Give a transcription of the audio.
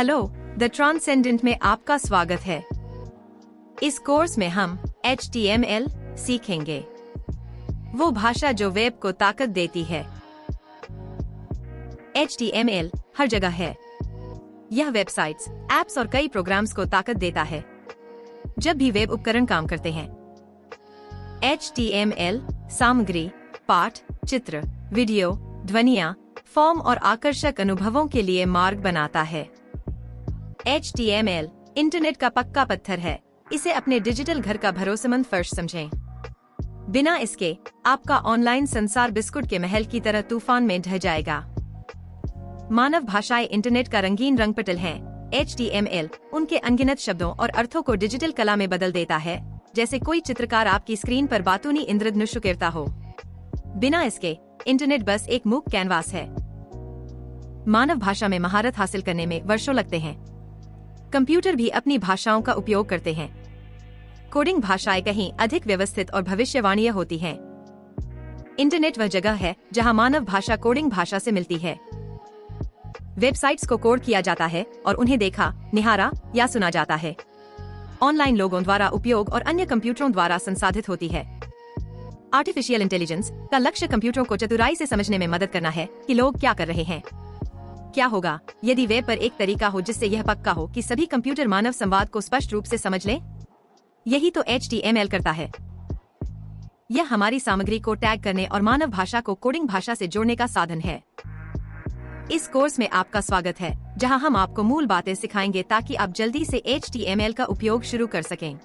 Hello, the transcendent में आपका स्वागत है। इस कोर्स में हम HTML सीखेंगे, वो भाषा जो वेब को ताकत देती है। HTML हर जगह है। यह वेबसाइट्स, एप्स और कई प्रोग्राम्स को ताकत देता है जब भी वेब उपकरण काम करते हैं। HTML सामग्री, पाठ, चित्र, वीडियो, ध्वनियाँ, फॉर्म और आकर्षक अनुभवों के लिए मार्ग बनाता है। HTML इंटरनेट का पक्का पत्थर है। इसे अपने डिजिटल घर का भरोसेमंद फर्श समझें। बिना इसके आपका ऑनलाइन संसार बिस्कुट के महल की तरह तूफान में ढह जाएगा। मानव भाषाएं इंटरनेट का रंगीन रंगपटल हैं। HTML उनके अनगिनत शब्दों और अर्थों को डिजिटल कला में बदल देता है, जैसे कोई चित्रकार आपकी स्क्रीन पर बातूनी इंद्रधनुष उकेरता हो। बिना इसके इंटरनेट बस एक मूक कैनवास है। मानव भाषा में महारत हासिल करने में वर्षों लगते हैं। कंप्यूटर भी अपनी भाषाओं का उपयोग करते हैं। कोडिंग भाषाएं कहीं अधिक व्यवस्थित और भविष्यवाणीय होती हैं। इंटरनेट वह जगह है जहां मानव भाषा कोडिंग भाषा से मिलती है। वेबसाइट्स को कोड किया जाता है और उन्हें देखा, निहारा या सुना जाता है। ऑनलाइन लोगों द्वारा उपयोग और अन्य कंप्यूटरों द्वारा संसाधित होती है। आर्टिफिशियल इंटेलिजेंस का लक्ष्य कंप्यूटरों को चतुराई से समझने में मदद करना है कि लोग क्या कर रहे हैं। क्या होगा यदि वेब पर एक तरीका हो जिससे यह पक्का हो कि सभी कंप्यूटर मानव संवाद को स्पष्ट रूप से समझ लें? यही तो HTML करता है। यह हमारी सामग्री को टैग करने और मानव भाषा को कोडिंग भाषा से जोड़ने का साधन है। इस कोर्स में आपका स्वागत है, जहां हम आपको मूल बातें सिखाएंगे ताकि आप जल्दी से HTML का उपयोग शुरू कर सकें।